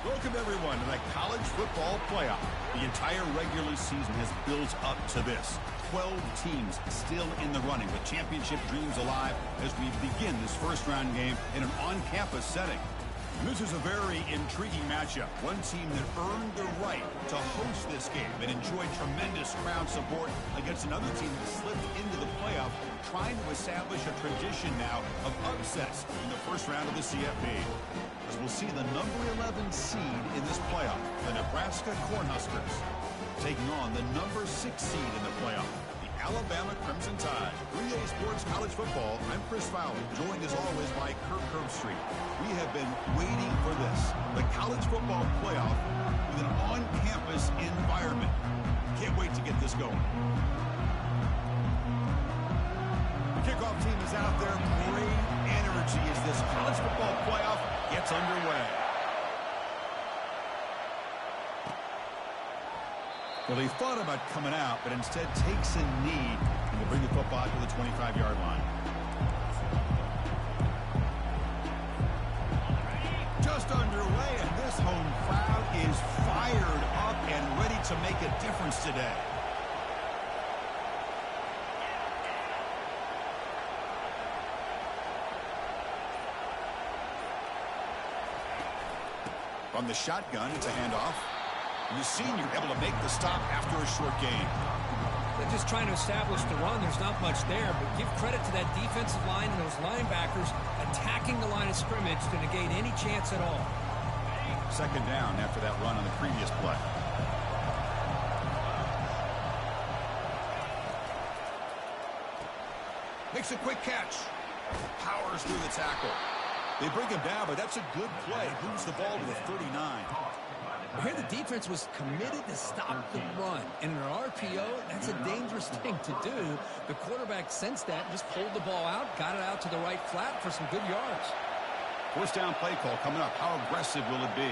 Welcome, everyone, to the college football playoff. The entire regular season has built up to this. 12 teams still in the running with championship dreams alive as we begin this first-round game in an on-campus setting. This is a very intriguing matchup. One team that earned the right to host this game and enjoyed tremendous crowd support against another team that slipped into the playoff, trying to establish a tradition now of upsets in the first round of the CFP. As we'll see the number 11 seed in this playoff, the Nebraska Cornhuskers, taking on the number 6 seed in the playoff, the Alabama Crimson Tide. 3A Sports College Football, I'm Chris Fowler, joined as always by Kirk Herbstreit. We have been waiting for this, the college football playoff with an on-campus environment. Can't wait to get this going. The kickoff team is out there. Great energy as this college football playoff gets underway. Well, he thought about coming out, but instead takes a knee and will bring the football to the 25-yard line. Just underway, and this home crowd is fired up and ready to make a difference today. From the shotgun, it's a handoff. The senior able to make the stop after a short gain. They're just trying to establish the run. There's not much there, but give credit to that defensive line and those linebackers attacking the line of scrimmage to negate any chance at all. Second down after that run on the previous play. Makes a quick catch. Powers through the tackle. They bring him down, but that's a good play. Moves the ball to the 39. Here the defense was committed to stop the run. And in an RPO, that's a dangerous thing to do. The quarterback sensed that and just pulled the ball out, got it out to the right flat for some good yards. First down play call coming up. How aggressive will it be?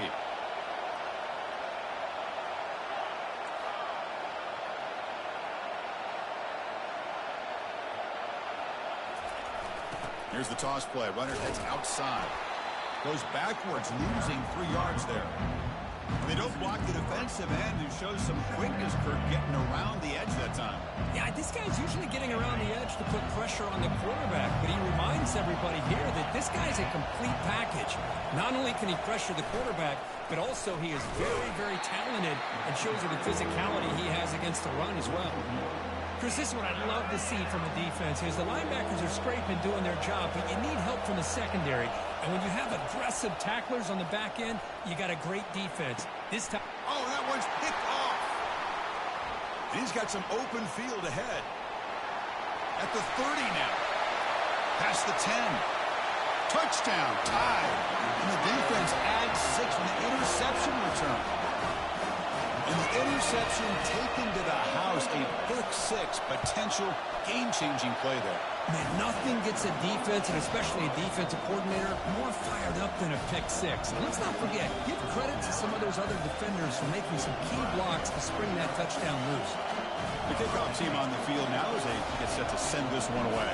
Here's the toss play. Runner heads outside. Goes backwards, losing 3 yards there. They don't block the defensive end, who shows some quickness, Kirk, getting around the edge that time. Yeah, this guy's usually getting around the edge to put pressure on the quarterback, but he reminds everybody here that this guy's a complete package. Not only can he pressure the quarterback, but also he is very, very talented and shows you the physicality he has against the run as well. Chris, this is what I'd love to see from a defense is the linebackers are scraping doing their job, but you need help from the secondary. And when you have aggressive tacklers on the back end, you got a great defense. This time, oh, that one's picked off. And he's got some open field ahead. At the 30 now. Past the 10. Touchdown, tied. And the defense adds 6 with an interception return. And the interception taken to the house, a pick-6 potential game-changing play there. Man, nothing gets a defense, and especially a defensive coordinator, more fired up than a pick-6. And let's not forget, give credit to some of those other defenders for making some key blocks to spring that touchdown loose. The kickoff team on the field now as they get set to send this one away.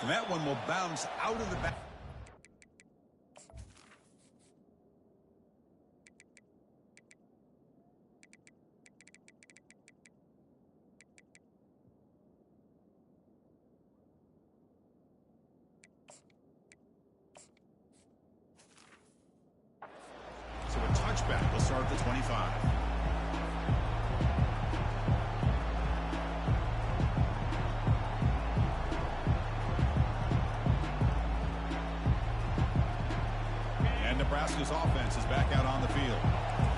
And that one will bounce out of the back. So a touchback will start at the 25. And Nebraska's offense is back out on the field.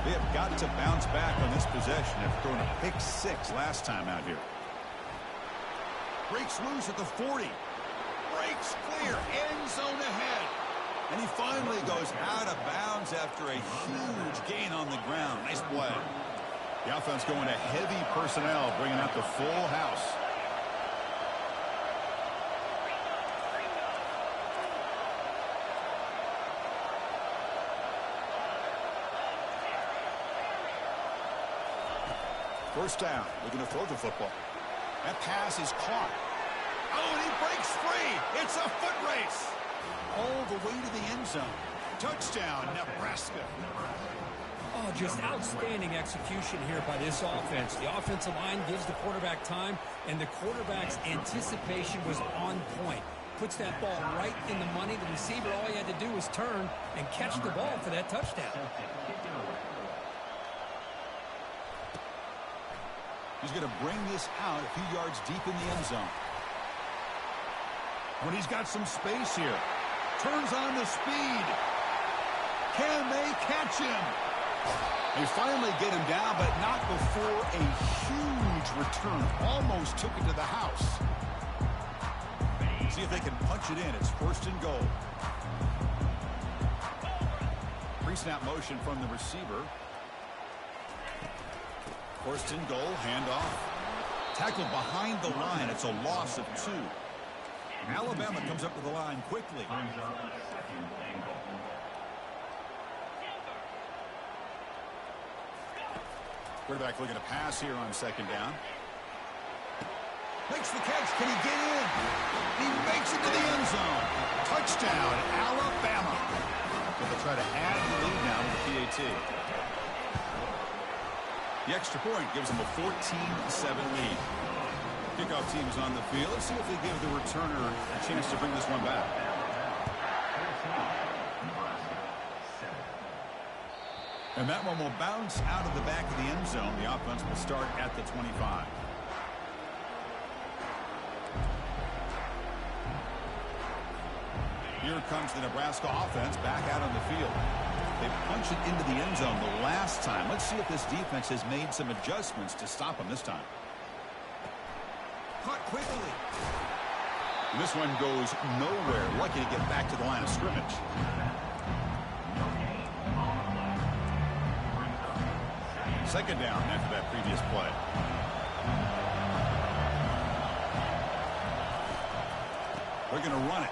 They have got to bounce back on this possession after throwing a pick-6 last time out here. Breaks loose at the 40. Breaks clear. End zone ahead. And he finally goes out of bounds after a huge gain on the ground. Nice play. The offense going to heavy personnel, bringing out the full house. First down, looking to throw the football. That pass is caught. Oh, and he breaks free. It's a foot race. All the way to the end zone. Touchdown, Nebraska. Oh, just outstanding execution here by this offense. The offensive line gives the quarterback time, and the quarterback's anticipation was on point. Puts that ball right in the money. The receiver, all he had to do was turn and catch the ball for that touchdown. He's going to bring this out a few yards deep in the end zone. When he's got some space here. Turns on the speed. Can they catch him? They finally get him down, but not before a huge return. Almost took it to the house. See if they can punch it in. It's 1st and goal. Pre-snap motion from the receiver. 1st and goal, handoff. Tackled behind the line. It's a loss of 2. Alabama comes up with the line quickly. Quarterback looking to pass here on 2nd down. Makes the catch. Can he get in? He makes it to the end zone. Touchdown, Alabama. They'll try to add the lead now to the PAT. The extra point gives them a 14-7 lead. Kickoff team is on the field. Let's see if they give the returner a chance to bring this one back. And that one will bounce out of the back of the end zone. The offense will start at the 25. Here comes the Nebraska offense back out on the field. They punch it into the end zone the last time. Let's see if this defense has made some adjustments to stop them this time. Caught quickly. And this one goes nowhere. Lucky to get back to the line of scrimmage. Second down after that previous play. They're going to run it.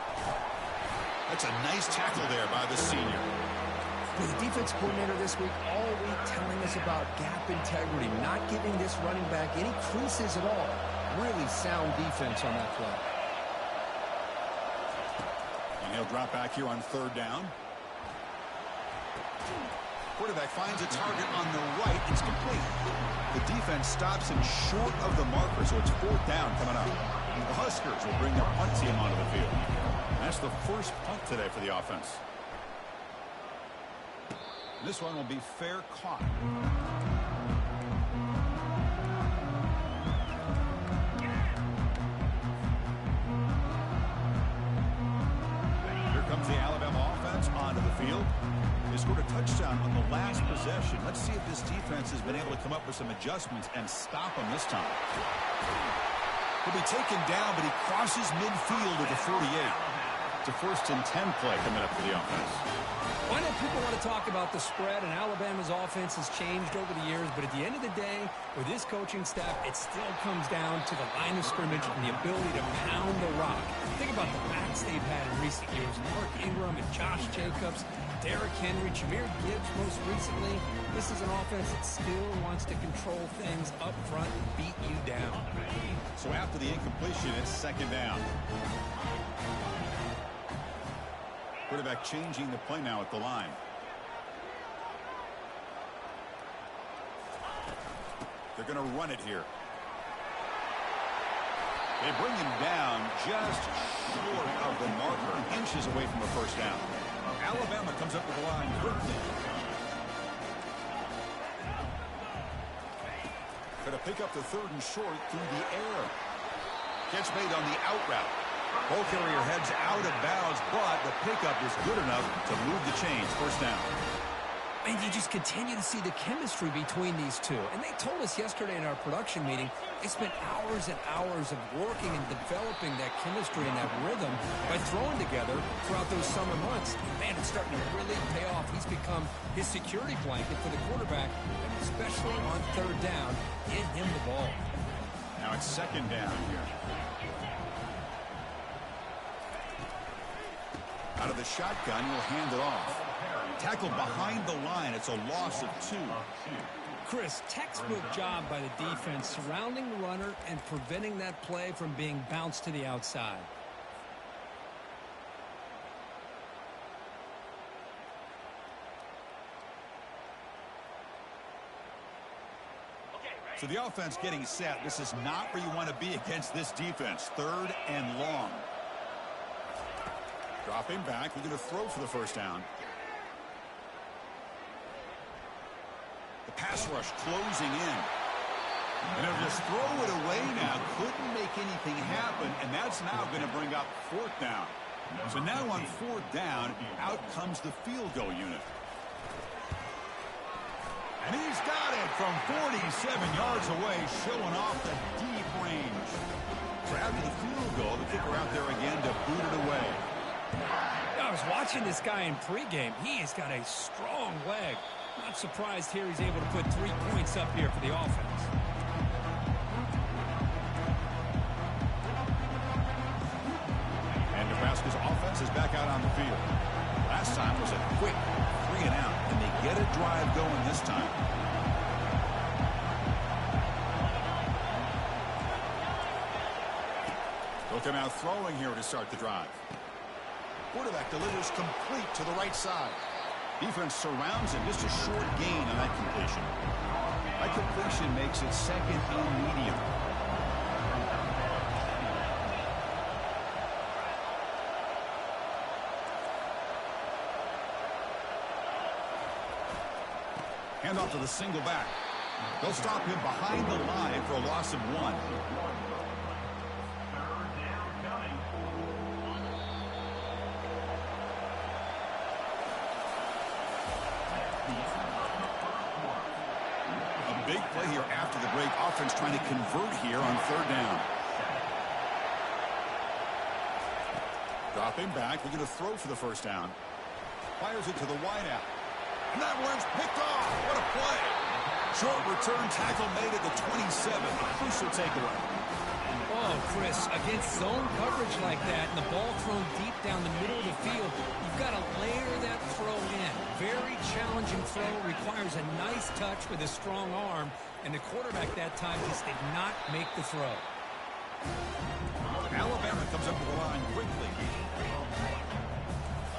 That's a nice tackle there by the senior. The defense coordinator this week all week telling us about gap integrity, not giving this running back any creases at all. Really sound defense on that play. And he'll drop back here on 3rd down. Quarterback finds a target on the right. It's complete. The defense stops him short of the marker, so it's 4th down coming up. The Huskers will bring their punt team onto the field. That's the first punt today for the offense. This one will be fair caught. Here comes the Alabama offense onto the field. They scored a touchdown on the last possession. Let's see if this defense has been able to come up with some adjustments and stop them this time. He'll be taken down, but he crosses midfield at the 48. It's a 1st and 10 play coming up for the offense. I know people want to talk about the spread, and Alabama's offense has changed over the years, but at the end of the day, with this coaching staff, it still comes down to the line of scrimmage and the ability to pound the rock. Think about the backs they've had in recent years. Mark Ingram and Josh Jacobs, Derrick Henry, Jahmyr Gibbs most recently. This is an offense that still wants to control things up front and beat you down. So after the incompletion, it's 2nd down. Quarterback changing the play now at the line. They're going to run it here. They bring him down just short of the marker, inches away from a 1st down. Alabama comes up with the line quickly. Going to pick up the 3rd and short through the air. Catch made on the out route. Ball carrier heads out of bounds, but the pickup is good enough to move the chains. 1st down. And you just continue to see the chemistry between these two. And they told us yesterday in our production meeting, they spent hours and hours of working and developing that chemistry and that rhythm by throwing together throughout those summer months. Man, it's starting to really pay off. He's become his security blanket for the quarterback, and especially on 3rd down, get him the ball. Now it's 2nd down here. Out of the shotgun, will hand it off. Tackled behind the line. It's a loss of 2. Chris, textbook job by the defense surrounding the runner and preventing that play from being bounced to the outside. So the offense getting set. This is not where you want to be against this defense. 3rd and long. Dropping back. We're going to throw for the first down. The pass rush closing in. And they'll just throw it away now. Couldn't make anything happen. And that's now going to bring up 4th down. So now on 4th down, out comes the field goal unit. And he's got it from 47 yards away, showing off the deep range. So after the field goal, the kicker out there again to boot it away. I was watching this guy in pregame. He has got a strong leg. Not surprised here he's able to put 3 points up here for the offense. And Nebraska's offense is back out on the field. Last time was a quick 3 and out, and they get a drive going this time. They'll come out throwing here to start the drive. Quarterback delivers complete to the right side. Defense surrounds him. Just a short gain on that completion. That completion makes it 2nd and medium. Hand off to the single back. They'll stop him behind the line for a loss of 1. A big play here after the break. Offense trying to convert here on 3rd down. Dropping back. We're going to throw for the first down. Fires it to the wideout. And that one's picked off. What a play. Short return tackle made at the 27. Crucial takeaway. Oh, Chris, against zone coverage like that and the ball thrown deep down the middle of the field, you've got to layer that throw in. Very challenging throw. Requires a nice touch with a strong arm. And the quarterback that time just did not make the throw. Alabama comes up with the line quickly.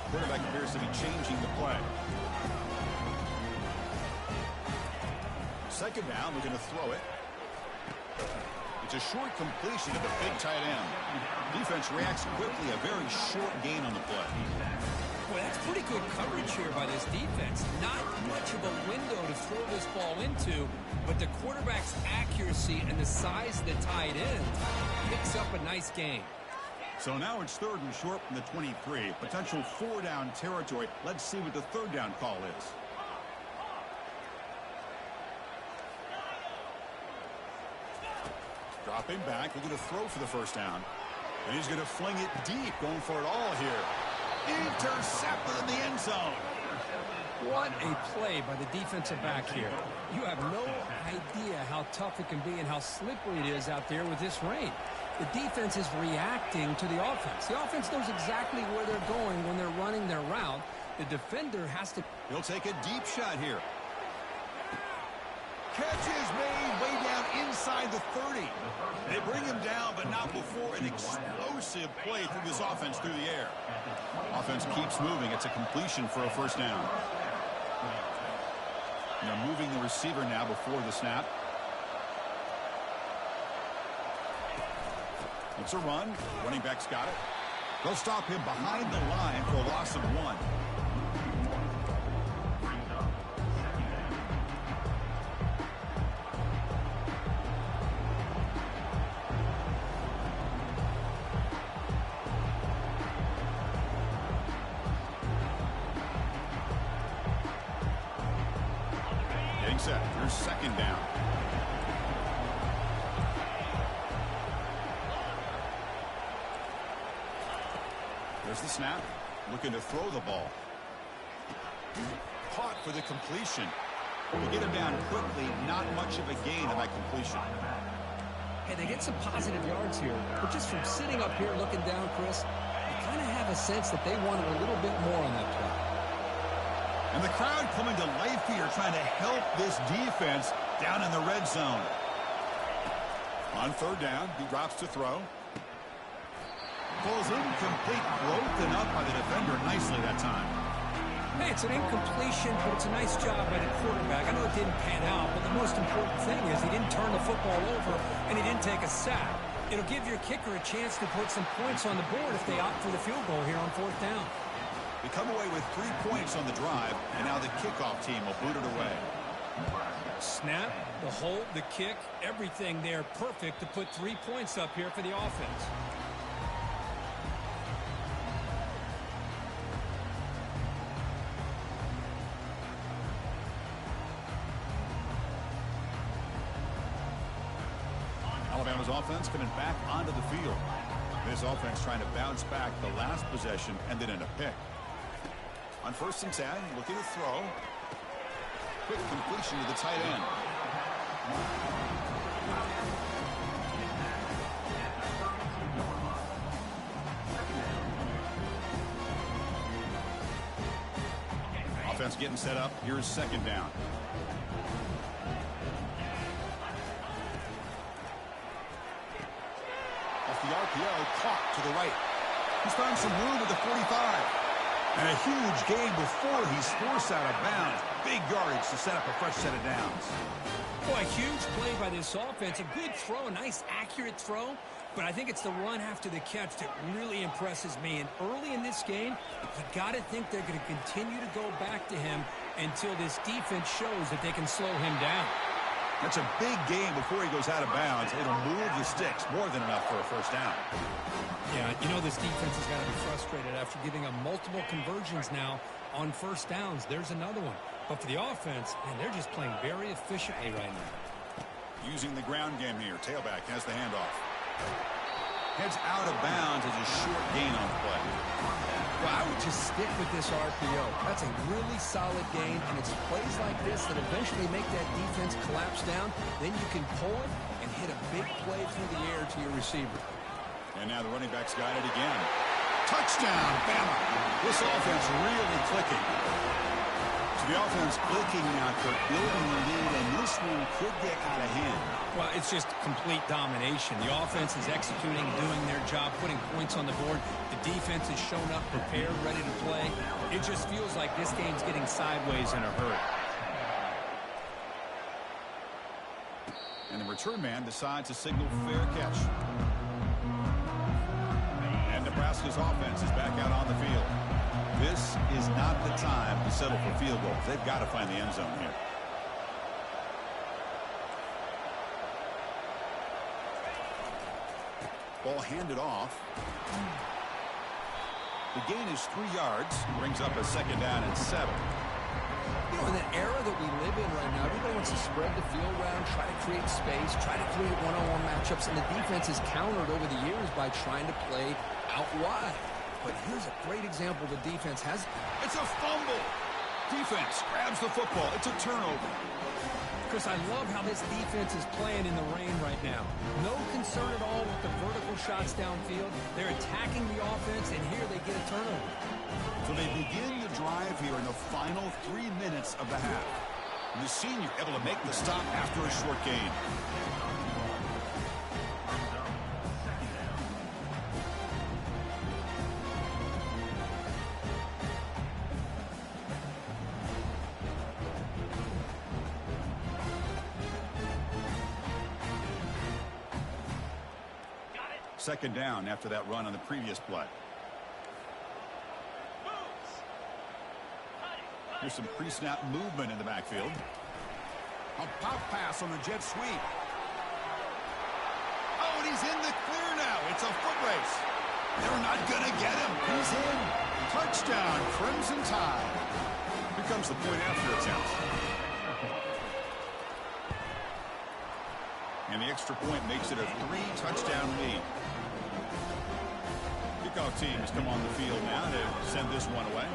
Quarterback appears to be changing the play. 2nd down, we're going to throw it. It's a short completion to the big tight end. Defense reacts quickly, a very short gain on the play. Well, that's pretty good coverage here by this defense. Not much of a window to throw this ball into, but the quarterback's accuracy and the size of the tight end picks up a nice gain. So now it's 3rd and short from the 23. Potential 4-down territory. Let's see what the 3rd down call is. Dropping back. We're going to throw for the first down. And he's going to fling it deep, going for it all here. Intercepted in the end zone. What a play by the defensive back here. You have no idea how tough it can be and how slippery it is out there with this rain. The defense is reacting to the offense. The offense knows exactly where they're going when they're running their route. The defender has to... He'll take a deep shot here. Catch is made way down inside the 30. They bring him down, but not before an explosive play through this offense through the air. Offense keeps moving. It's a completion for a first down. And they're moving the receiver now before the snap. It's a run. Running back's got it. They'll stop him behind the line for a loss of 1. Getting set. Here's 2nd down. There's the snap. Looking to throw the ball. Caught for the completion. We get him down quickly. Not much of a gain on that completion. Hey, they get some positive yards here. But just from sitting up here looking down, Chris, you kind of have a sense that they wanted a little bit more on that play. And the crowd coming to life here, trying to help this defense down in the red zone. On third down, he drops to throw. Ball's incomplete, broken up by the defender nicely that time. Hey, it's an incompletion, but it's a nice job by the quarterback. I know it didn't pan out, but the most important thing is he didn't turn the football over and he didn't take a sack. It'll give your kicker a chance to put some points on the board if they opt for the field goal here on fourth down. They come away with 3 points on the drive, and now the kickoff team will boot it away. Snap, the hold, the kick, everything there perfect to put 3 points up here for the offense. Alabama's offense coming back onto the field. This offense trying to bounce back the last possession and then in a pick. On 1st and 10, looking to throw. Quick completion to the tight end. Offense getting set up. Here's 2nd down. Off the RPO, caught to the right. He's found some room at the 45. And a huge gain before he's forced out of bounds. Big yardage to set up a fresh set of downs. Boy, a huge play by this offense. A good throw, a nice accurate throw. But I think it's the run after the catch that really impresses me. And early in this game, you got to think they're going to continue to go back to him until this defense shows that they can slow him down. That's a big gain before he goes out of bounds. It'll move the sticks more than enough for a first down. Yeah, you know this defense has got to be frustrated after giving them multiple conversions now on first downs. There's another one. But for the offense, man, they're just playing very efficiently right now. Using the ground game here. Tailback has the handoff. Heads out of bounds as a short gain on the play. Well, I would just stick with this RPO. That's a really solid gain, and it's plays like this that eventually make that defense collapse down. Then you can pull it and hit a big play through the air to your receiver. And now the running back's got it again. Touchdown, Bama. This offense really clicking. So the offense clicking now, Kirk, building the lead, and this one could get out of hand. Well, it's just complete domination. The offense is executing, doing their job, putting points on the board. The defense has shown up, prepared, ready to play. It just feels like this game's getting sideways in a hurry. And the return man decides to signal fair catch. And Nebraska's offense is back out on the field. This is not the time to settle for field goals. They've got to find the end zone here. Ball handed off. The gain is 3 yards. Brings up a 2nd down and 7. You know, in the era that we live in right now, everybody wants to spread the field around, try to create space, try to create one-on-one matchups, and the defense is countered over the years by trying to play out wide. But here's a great example the defense has. It's a fumble. Defense grabs the football. It's a turnover. Chris, I love how this defense is playing in the rain right now. No concern at all with the vertical shots downfield. They're attacking the offense, and here they get a turnover. So they begin the drive here in the final 3 minutes of the half. And the senior able to make the stop after a short gain. Second down after that run on the previous play. Here's some pre-snap movement in the backfield. A pop pass on the jet sweep. Oh, and he's in the clear now. It's a foot race. They're not going to get him. He's in. Touchdown, Crimson Tide. Here comes the point after attempt. And the extra point makes it a 3-touchdown lead. Kickoff team has come on the field now to send this one away.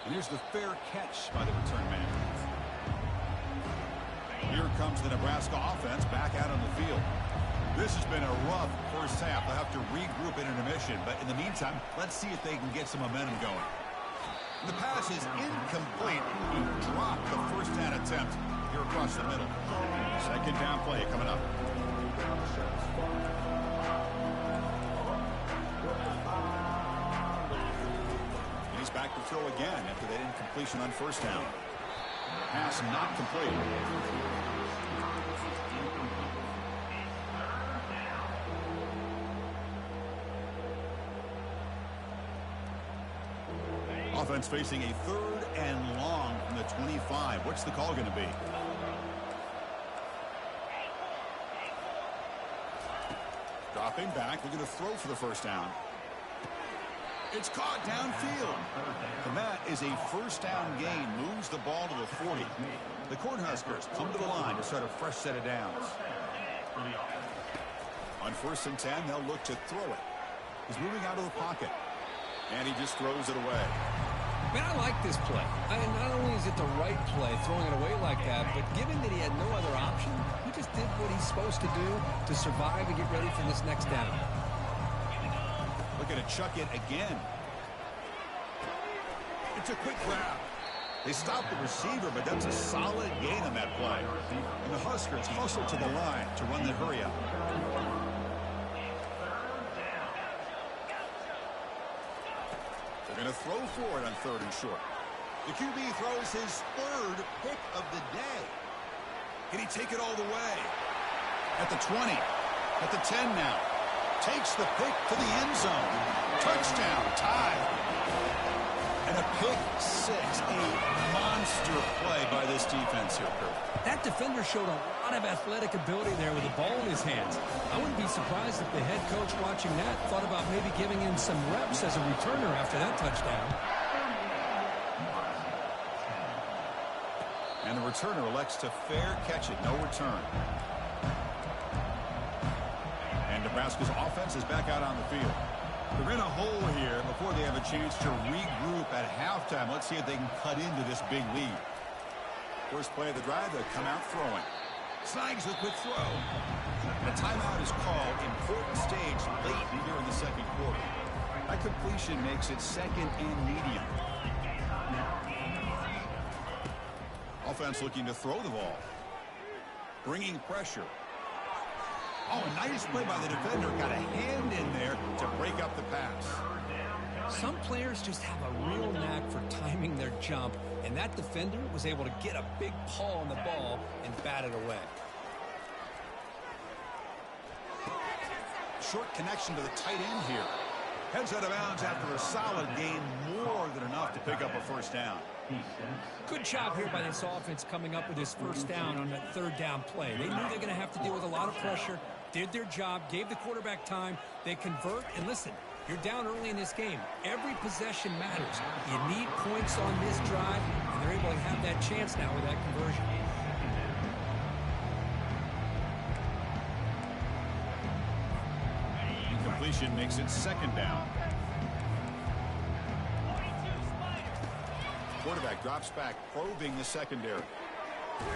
And here's the fair catch by the return man. Here comes the Nebraska offense back out on the field. This has been a rough first half. They'll have to regroup in intermission, but in the meantime, let's see if they can get some momentum going. The pass is incomplete. He dropped the first down attempt here across the middle. Second down play coming up. He's back to throw again after that incompletion on first down. Pass not complete. Offense facing a 3rd and long from the 25. What's the call going to be? Dropping back. They're going to throw for the first down. It's caught downfield. And that is a first down gain. Moves the ball to the 40. The Cornhuskers come to the line to start a fresh set of downs. On 1st and 10, they'll look to throw it. He's moving out of the pocket. And he just throws it away. Man, I like this play. Not only is it the right play, throwing it away like that, but given that he had no other option, he just did what he's supposed to do to survive and get ready for this next down. Looking to chuck it again. It's a quick grab. They stop the receiver, but that's a solid gain on that play. And the Huskers hustle to the line to run the hurry up. They're going to throw for it on 3rd and short. The QB throws his 3rd pick of the day. Can he take it all the way? At the 20. At the 10 now. Takes the pick to the end zone. Touchdown. Tie. And a pick 6. A monster play by this defense here, Kurt. That defender showed a lot of athletic ability there with the ball in his hands. I wouldn't be surprised if the head coach watching that thought about maybe giving him some reps as a returner after that touchdown. And the returner elects to fair catch it. No return. And Nebraska's offense is back out on the field. They're in a hole here before they have a chance to regroup at halftime. Let's see if they can cut into this big lead. First play of the drive, they'll come out throwing. Snags a quick throw. A timeout is called. Important stage late here in the second quarter. That completion makes it 2nd and medium. Offense looking to throw the ball. Bringing pressure. Oh, a nice play by the defender. Got a hand in there to break up the pass. Some players just have a real knack for timing their jump, and that defender was able to get a big paw on the ball and bat it away. Short connection to the tight end here. Heads out of bounds after a solid gain, more than enough to pick up a first down. Good job here by this offense coming up with his first down on that 3rd down play. They knew they're going to have to deal with a lot of pressure, did their job, gave the quarterback time. They convert, and listen, you're down early in this game. Every possession matters. You need points on this drive, and they're able to have that chance now with that conversion. Incompletion makes it 2nd down. Quarterback drops back, probing the secondary.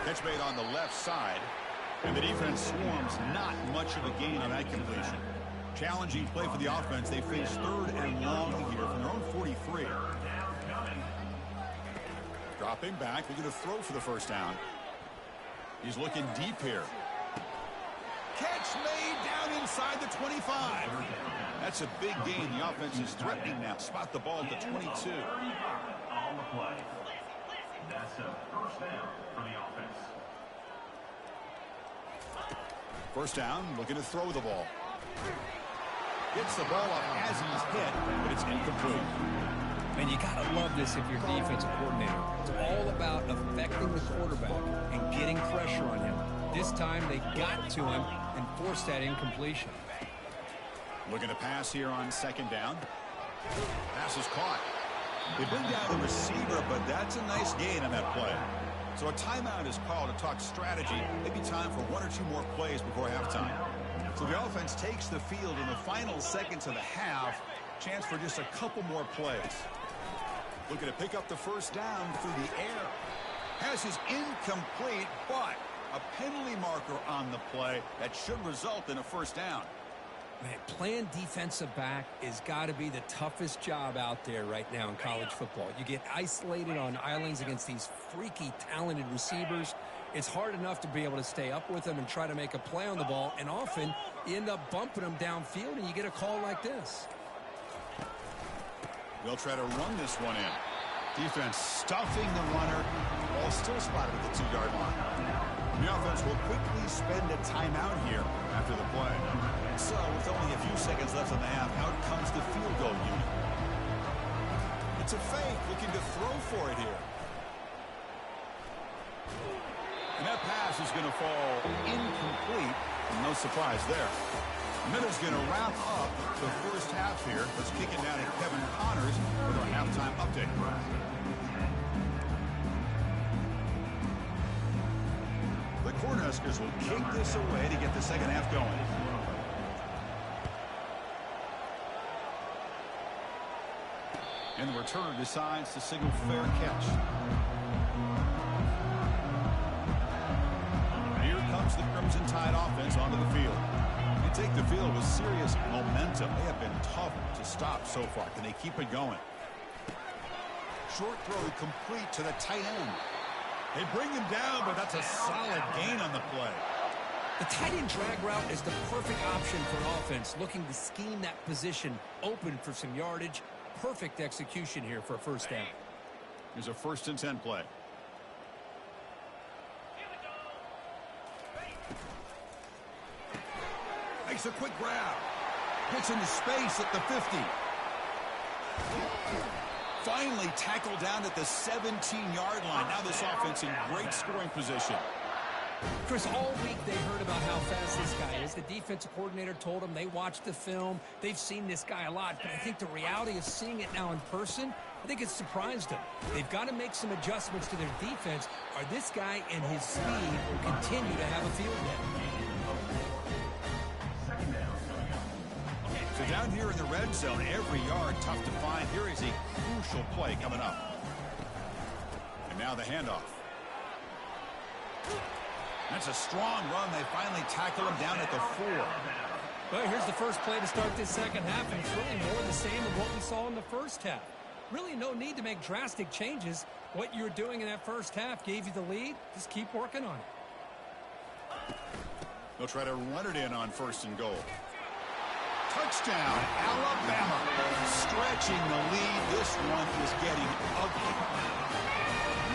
Catch made on the left side, and the defense swarms. Not much of a gain on that completion. Challenging play for the offense. They face 3rd and long here from their own 43. Dropping back. They're going to throw for the first down. He's looking deep here. Catch made down inside the 25. That's a big gain. The offense is threatening now. Spot the ball at the 22. On the play. That's a first down for the offense. First down, looking to throw the ball. Gets the ball up as he's hit, but it's incomplete. Man, you got to love this if you're a defensive coordinator. It's all about affecting the quarterback and getting pressure on him. This time they got to him and forced that incompletion. Looking to pass here on 2nd down. Pass is caught. They bring down the receiver, but that's a nice gain on that play. So a timeout is called to talk strategy. Maybe time for 1 or 2 more plays before halftime. So the offense takes the field in the final seconds of the half. Chance for just a couple more plays. Looking to pick up the first down through the air. Pass is incomplete, but A penalty marker on the play that should result in a first down. Man, playing defensive back has got to be the toughest job out there right now in college football. You get isolated on islands against these freaky, talented receivers. It's hard enough to be able to stay up with them and try to make a play on the ball, and often you end up bumping them downfield, and you get a call like this. They'll try to run this one in. Defense stuffing the runner. Ball still spotted at the 2-yard line. The offense will quickly spend a timeout here after the play. So, with only a few seconds left in the half, out comes the field goal unit. It's a fake, looking to throw for it here. And that pass is going to fall incomplete. No surprise there. Miller's going to wrap up the first half here. Let's kick it down to Kevin Connors with our halftime update. The Cornhuskers will kick this away to get the second half going. And the returner decides to signal fair catch. Here comes the Crimson Tide offense onto the field. They take the field with serious momentum. They have been tough to stop so far. Can they keep it going? Short throw complete to the tight end. They bring him down, but that's a solid gain on the play. The tight end drag route is the perfect option for an offense looking to scheme that position open for some yardage. Perfect execution here for a first down. Here's a 1st and 10 play. Makes a quick grab. Gets into space at the 50. Finally tackled down at the 17-yard line. Now this offense in great scoring position. Chris, all week they heard about how fast this guy is. The defensive coordinator told them they watched the film. They've seen this guy a lot. But I think the reality of seeing it now in person, I think it's surprised them. They've got to make some adjustments to their defense, or this guy and his speed will continue to have a field day. So down here in the red zone, every yard tough to find. Here is a crucial play coming up. And now the handoff. That's a strong run. They finally tackle him down at the 4. Well, here's the first play to start this second half, and it's really more the same of what we saw in the first half. Really no need to make drastic changes. What you were doing in that first half gave you the lead. Just keep working on it. They'll try to run it in on 1st and goal. Touchdown, Alabama. Stretching the lead. This one is getting ugly.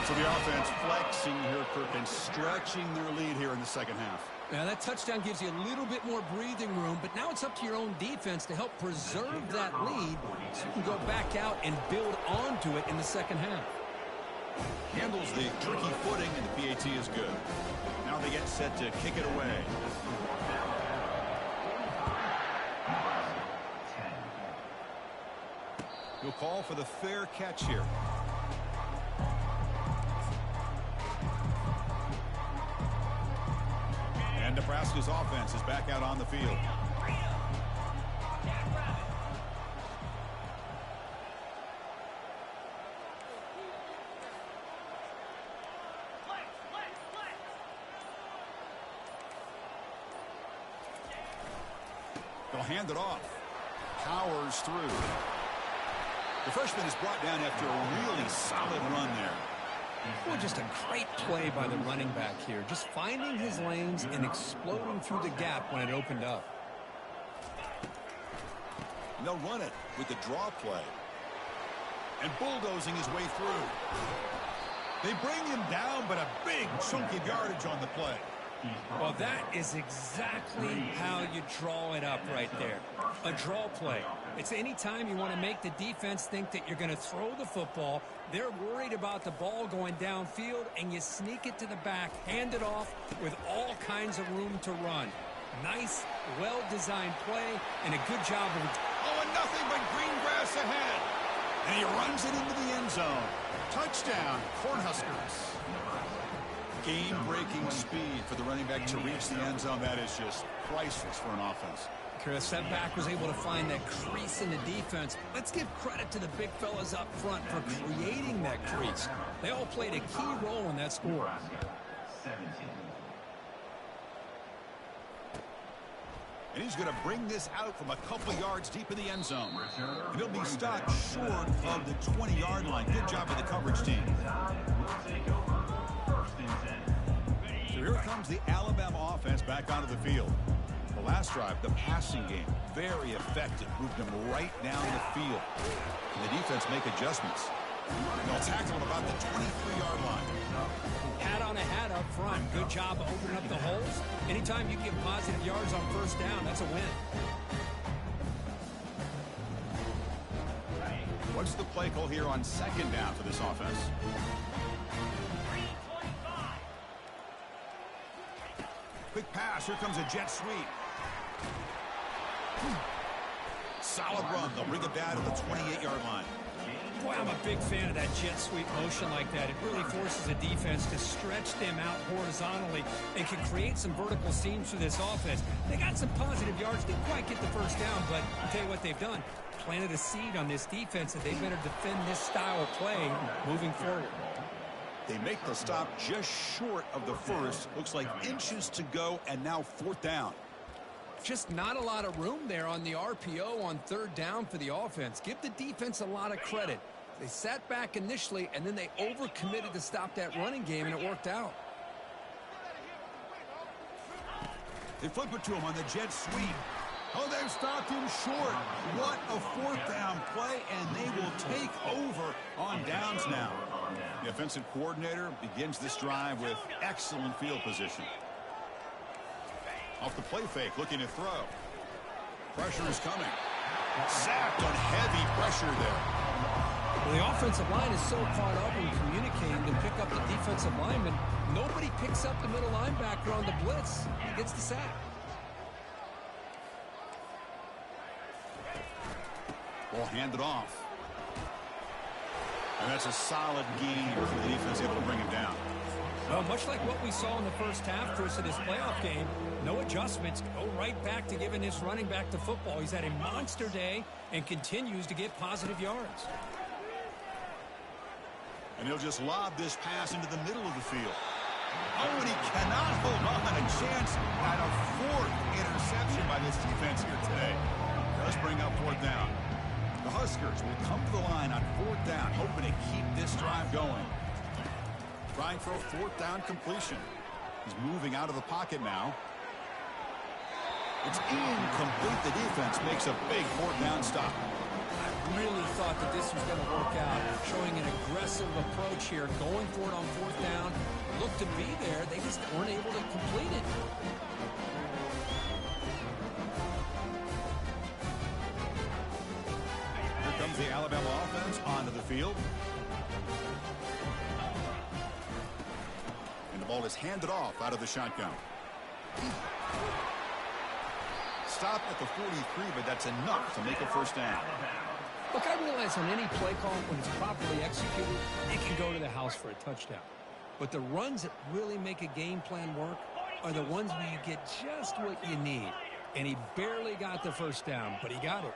So the offense flexing here, Kirk, and stretching their lead here in the second half. Now that touchdown gives you a little bit more breathing room, but now it's up to your own defense to help preserve that lead so you can go back out and build onto it in the second half. Handles the tricky footing, and the PAT is good. Now they get set to kick it away. He'll call for the fair catch here. And Nebraska's offense is back out on the field. They'll hand it off. Powers through. The freshman is brought down after a really solid run there. Well, just a great play by the running back here. Just finding his lanes and exploding through the gap when it opened up. And they'll run it with the draw play. And bulldozing his way through. They bring him down, but a big chunk of yardage on the play. Well, that is exactly how you draw it up right there. A draw play. It's any time you want to make the defense think that you're going to throw the football. They're worried about the ball going downfield, and you sneak it to the back, hand it off with all kinds of room to run. Nice, well-designed play, and a good job of it. Oh, and nothing but green grass ahead. And he runs it into the end zone. Touchdown, Cornhuskers. Game-breaking speed for the running back to reach the end zone. That is just priceless for an offense. Chris, that back was able to find that crease in the defense. Let's give credit to the big fellas up front for creating that crease. They all played a key role in that score. And he's going to bring this out from a couple yards deep in the end zone. And he'll be stopped short of the 20-yard line. Good job by the coverage team. So here comes the Alabama offense back onto the field. The last drive, the passing game, very effective. Moved them right down the field. And the defense make adjustments. They'll tackle him about the 23-yard line. Hat on a hat up front. Good job of opening up the holes. Anytime you get positive yards on first down, that's a win. What's the play call here on second down for this offense? Quick pass. Here comes a jet sweep. Solid run. They'll bring it down to the 28-yard line. Boy, I'm a big fan of that jet sweep motion like that. It really forces a defense to stretch them out horizontally and can create some vertical seams for this offense. They got some positive yards. Didn't quite get the first down, but I'll tell you what they've done. Planted a seed on this defense that they better defend this style of play moving forward. They make the stop just short of the first. Looks like inches to go, and now fourth down. Just not a lot of room there on the RPO on third down for the offense. Give the defense a lot of credit. They sat back initially, and then they overcommitted to stop that running game, and it worked out. They flip it to him on the jet sweep. Oh, they've stopped him short. What a fourth down play, and they will take over on downs now. The offensive coordinator begins this drive with excellent field position. Off the play fake, looking to throw. Pressure is coming. Sacked on heavy pressure there. Well, the offensive line is so caught up in communicating to pick up the defensive lineman. Nobody picks up the middle linebacker on the blitz. He gets the sack. Ball handed off. And that's a solid game for the defense able to bring him down. Well, much like what we saw in the first half, Chris, of this playoff game, no adjustments. Go right back to giving this running back the football. He's had a monster day and continues to get positive yards. And he'll just lob this pass into the middle of the field. Oh, and he cannot hold on. A chance at a fourth interception by this defense here today. Does bring up fourth down. The Huskers will come to the line on fourth down, hoping to keep this drive going. Trying for a fourth down completion. He's moving out of the pocket now. It's incomplete. The defense makes a big fourth down stop. I really thought that this was going to work out. Showing an aggressive approach here, going for it on fourth down. Looked to be there. They just weren't able to complete it. Here comes the Alabama offense onto the field. And the ball is handed off out of the shotgun. Stop at the 43, but that's enough to make a first down. Look, I realize on any play call, when it's properly executed, it can go to the house for a touchdown. But the runs that really make a game plan work are the ones where you get just what you need. And he barely got the first down, but he got it.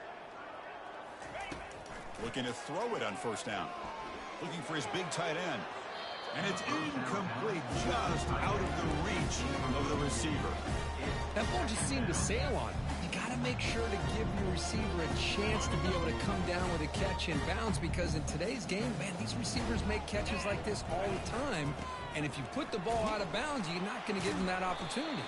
Looking to throw it on first down. Looking for his big tight end. And it's incomplete, just out of the reach of the receiver. That ball just seemed to sail on. You got to make sure to give your receiver a chance to be able to come down with a catch in bounds, because in today's game, man, these receivers make catches like this all the time. And if you put the ball out of bounds, you're not going to give them that opportunity.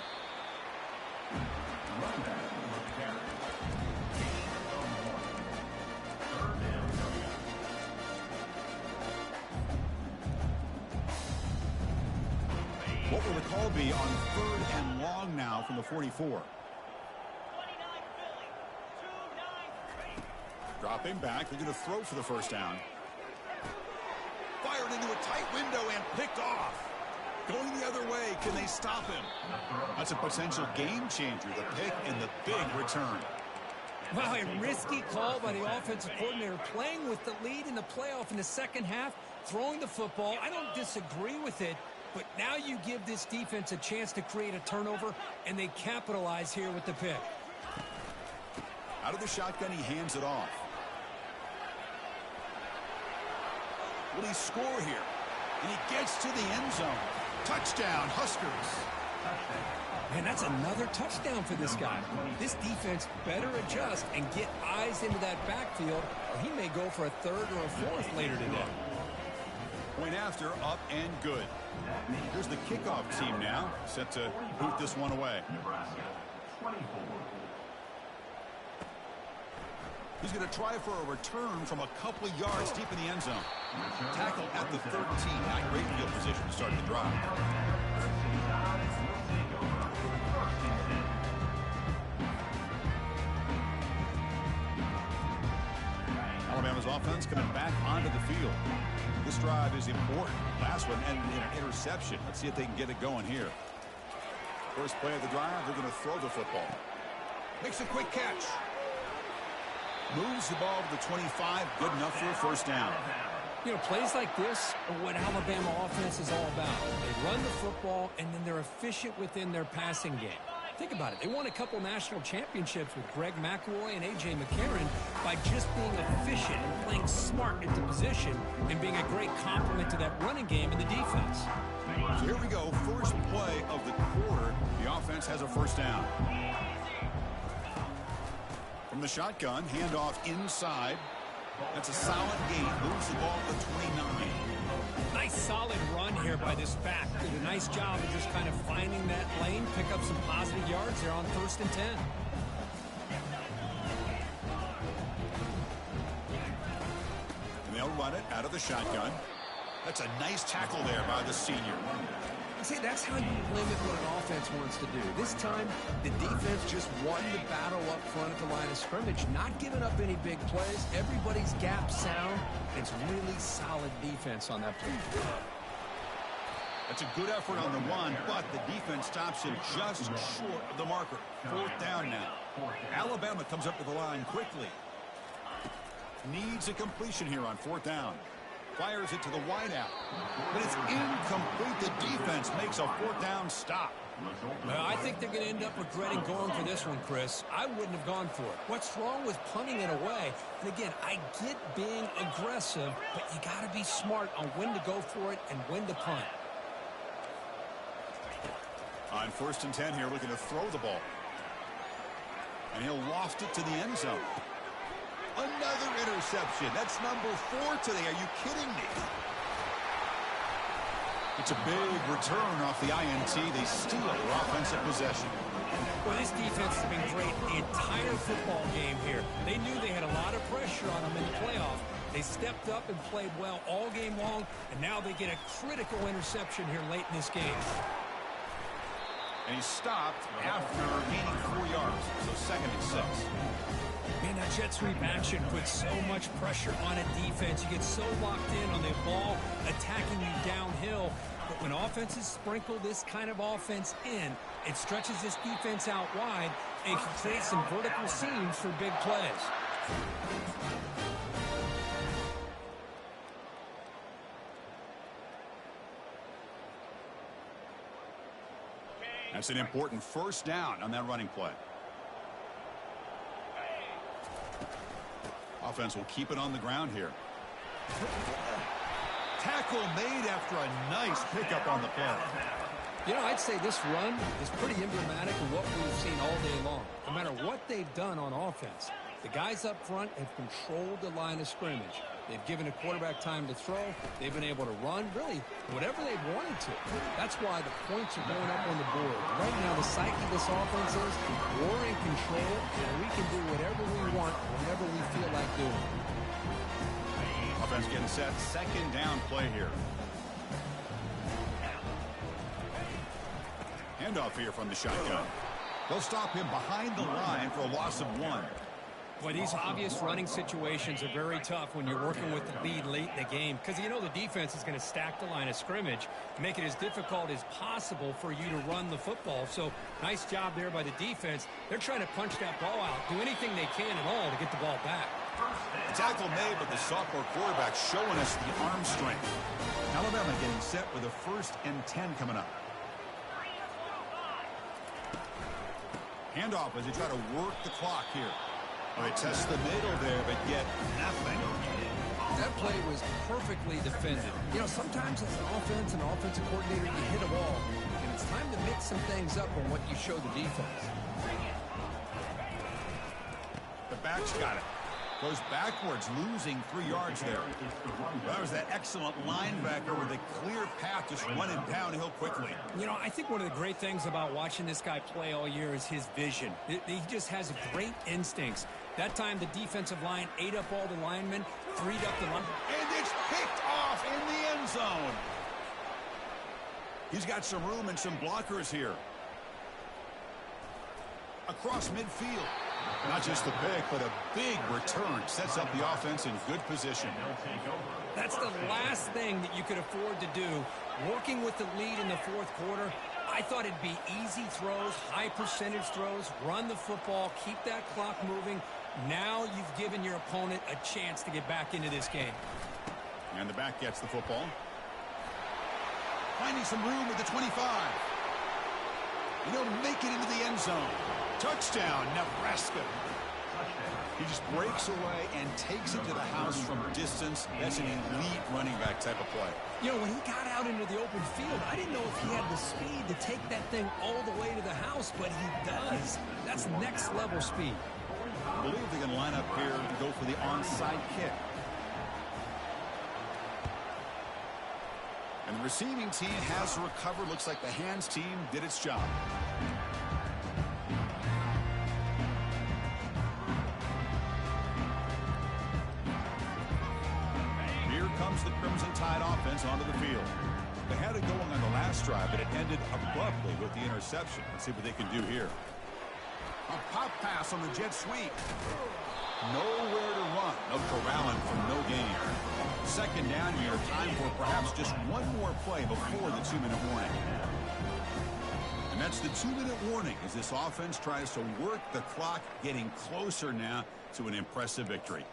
What will the call be on third and long now from the 44? Dropping back. They're going to throw for the first down. Fired into a tight window and picked off. Going the other way. Can they stop him? That's a potential game changer. The pick and the big return. Wow, a risky call by the offensive coordinator, playing with the lead in the playoff in the second half, throwing the football. I don't disagree with it, but now you give this defense a chance to create a turnover, and they capitalize here with the pick. Out of the shotgun, he hands it off. Will he score here? And he gets to the end zone. Touchdown, Huskers. Man, that's another touchdown for this guy. This defense better adjust and get eyes into that backfield, or he may go for a third or a fourth later today. Point after, up and good. Here's the kickoff team now, set to boot this one away. Nebraska, 24. He's going to try for a return from a couple of yards deep in the end zone. Tackle at the 13. Not great field position to start the drive. Alabama's offense coming back onto the field. This drive is important. Last one ended in an interception. Let's see if they can get it going here. First play of the drive, they're going to throw the football. Makes a quick catch. Moves the ball to the 25. Good enough for a first down. You know, plays like this are what Alabama offense is all about. They run the football, and then they're efficient within their passing game. Think about it. They won a couple national championships with Greg McElroy and A.J. McCarron by just being efficient and playing smart at the position and being a great complement to that running game in the defense. So here we go. First play of the quarter. The offense has a first down. From the shotgun, handoff inside. That's a solid gain. Moves the ball to 29. Nice solid run here by this back. Did a nice job of just kind of finding that lane, pick up some positive yards there on 1st and 10. And they'll run it out of the shotgun. That's a nice tackle there by the senior. See, that's how you limit what an offense wants to do. This time, the defense just won the battle up front at the line of scrimmage, not giving up any big plays. Everybody's gap sound. It's really solid defense on that play. That's a good effort on the run, but the defense stops him just short of the marker. Fourth down now. Alabama comes up to the line quickly. Needs a completion here on fourth down. Fires it to the wideout, but it's incomplete. The defense makes a fourth down stop. Well, I think they're going to end up regretting going for this one, Chris. I wouldn't have gone for it. What's wrong with punting it away? And again, I get being aggressive, but you got to be smart on when to go for it and when to punt. On 1st and 10 here, looking to throw the ball. And he'll loft it to the end zone. Another interception. That's number 4 today. Are you kidding me? It's a big return off the INT. They steal their offensive possession. Well, this defense has been great the entire football game here. They knew they had a lot of pressure on them in the playoff. They stepped up and played well all game long, and now they get a critical interception here late in this game. And he stopped after gaining 4 yards. So 2nd and 6. Man, that jet sweep action puts so much pressure on a defense. You get so locked in on the ball attacking you downhill. But when offenses sprinkle this kind of offense in, it stretches this defense out wide and can create some vertical seams for big plays. That's an important first down on that running play. Offense will keep it on the ground here. Tackle made after a nice pickup on the play. You know, I'd say this run is pretty emblematic of what we've seen all day long. No matter what they've done on offense, the guys up front have controlled the line of scrimmage. They've given a quarterback time to throw. They've been able to run, really, whatever they've wanted to. That's why the points are going up on the board. Right now, the psyche of this offense is we're in control, and we can do whatever we want whenever we feel like doing it. Offense getting set. 2nd down play here. Handoff here from the shotgun. They'll stop him behind the line for a loss of 1. Well, these obvious running situations are very tough when you're working with the lead late in the game because you know the defense is going to stack the line of scrimmage, make it as difficult as possible for you to run the football. So nice job there by the defense. They're trying to punch that ball out, do anything they can at all to get the ball back. Tackle made, but the sophomore quarterback showing us the arm strength. Alabama getting set with a 1st and 10 coming up. Handoff as they try to work the clock here. Well, they test the middle there, but get nothing. That play was perfectly defended. You know, sometimes as an offense and offensive coordinator, you hit a wall. And if it's time to mix some things up on what you show the defense. The back's got it. Goes backwards, losing 3 yards there. That was that excellent linebacker with a clear path, just running downhill quickly. You know, I think one of the great things about watching this guy play all year is his vision. He just has great instincts. That time, the defensive line ate up all the linemen, freed up the line. And it's picked off in the end zone. He's got some room and some blockers here. Across midfield. Not just the pick, but a big return. Sets up the offense in good position. That's the last thing that you could afford to do. Working with the lead in the fourth quarter, I thought it'd be easy throws, high percentage throws, run the football, keep that clock moving. Now you've given your opponent a chance to get back into this game. And the back gets the football. Finding some room at the 25. And he'll make it into the end zone. Touchdown, Nebraska. He just breaks away and takes it to the house from distance. That's an elite running back type of play. You know, when he got out into the open field, I didn't know if he had the speed to take that thing all the way to the house, but he does. That's next level speed. I believe they're going to line up here to go for the onside kick. And the receiving team has recovered. Looks like the hands team did its job. Comes the Crimson Tide offense onto the field. They had it going on the last drive, but it ended abruptly with the interception. Let's see what they can do here. A pop pass on the jet sweep. Nowhere to run. No corralling for no gain. Second down here. Time for perhaps just one more play before the 2-minute warning. And that's the 2-minute warning as this offense tries to work the clock, getting closer now to an impressive victory.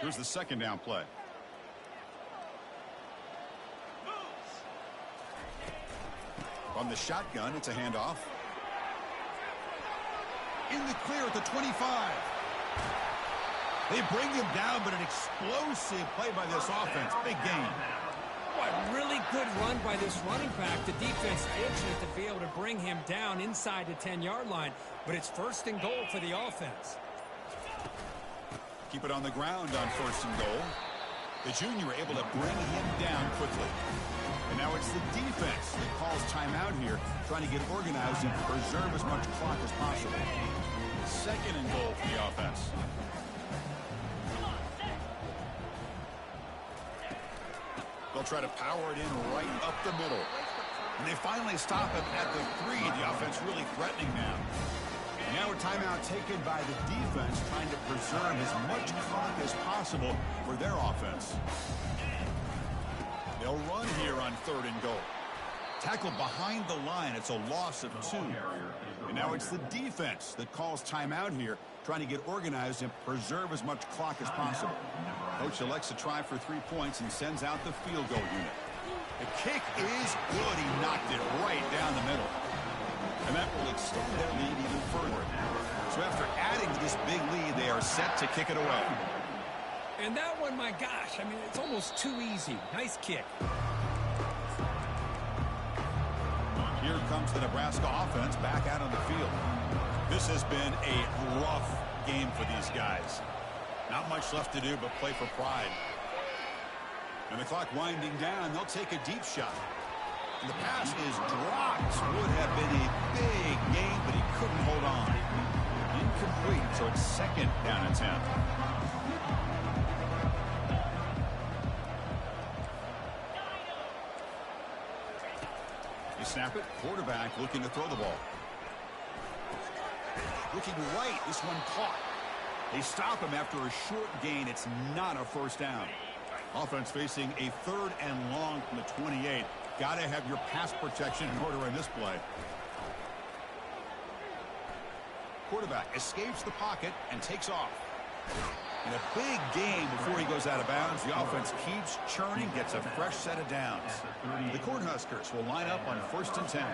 Here's the second down play. On the shotgun, it's a handoff. In the clear at the 25. They bring him down, but an explosive play by this offense. Big gain. Boy, really good run by this running back. The defense fortunate to be able to bring him down inside the 10-yard line, but it's first and goal for the offense. Keep it on the ground on first and goal. The junior able to bring him down quickly. And now it's the defense that calls timeout here, trying to get organized and preserve as much clock as possible. Second and goal for the offense. They'll try to power it in right up the middle. And they finally stop him at the 3. The offense really threatening now. Now a timeout taken by the defense, trying to preserve as much clock as possible for their offense. They'll run here on third and goal. Tackled behind the line. It's a loss of 2. And now it's the defense that calls timeout here, trying to get organized and preserve as much clock as possible. Coach elects to try for 3 points and sends out the field goal unit. The kick is good. He knocked it right down the middle. And that will extend their lead even further. So after adding to this big lead, they are set to kick it away. And that one, my gosh, I mean, it's almost too easy. Nice kick. Here comes the Nebraska offense back out on the field. This has been a rough game for these guys. Not much left to do but play for pride. And the clock winding down, they'll take a deep shot. And the pass is dropped. Would have been a big game, but he couldn't hold on. Incomplete, so it's second down and 10. You snap it, quarterback looking to throw the ball. Looking right, this one caught. They stop him after a short gain. It's not a first down. Offense facing a third and long from the 28. Got to have your pass protection in order in this play. Quarterback escapes the pocket and takes off. In a big game before he goes out of bounds, the offense keeps churning, gets a fresh set of downs. The Cornhuskers will line up on first and 10.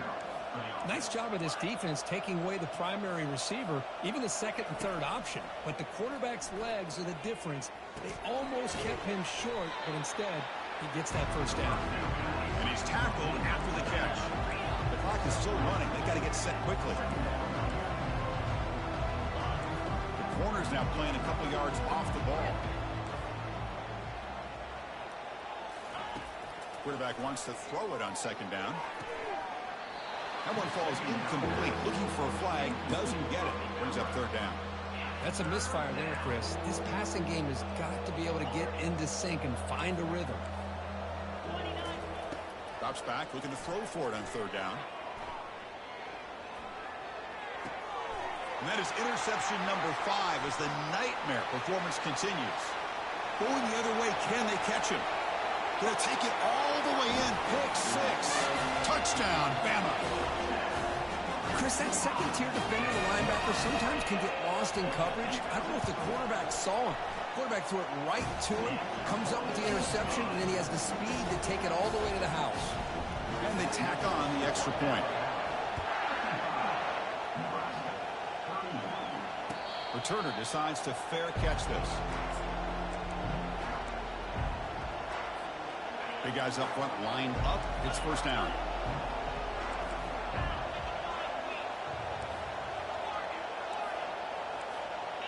Nice job of this defense taking away the primary receiver, even the second and third option. But the quarterback's legs are the difference. They almost kept him short, but instead He gets that first down. And he's tackled after the catch. The clock is still running. They've got to get set quickly. The corner's now playing a couple yards off the ball. Quarterback wants to throw it on second down. That one falls incomplete. Looking for a flag. Doesn't get it. Brings up third down. That's a misfire there, Chris. This passing game has got to be able to get into sync and find a rhythm. Drops back, looking to throw for it on third down. And that is interception number 5 as the nightmare performance continues. Going the other way, can they catch him? Gonna take it all the way in. Pick 6. Touchdown, Bama. Chris, that second-tier defender, the linebacker, sometimes can get lost in coverage. I don't know if the quarterback saw him. Quarterback threw it right to him, comes up with the interception, and then he has the speed to take it all the way to the house. And they tack on the extra point. Returner decides to fair catch this. Big guys up front lined up. It's first down.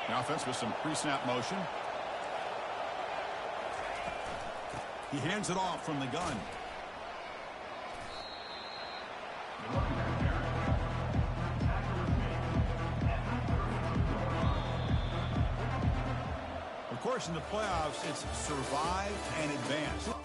The offense with some pre-snap motion. He hands it off from the gun. Of course, in the playoffs, it's survive and advance.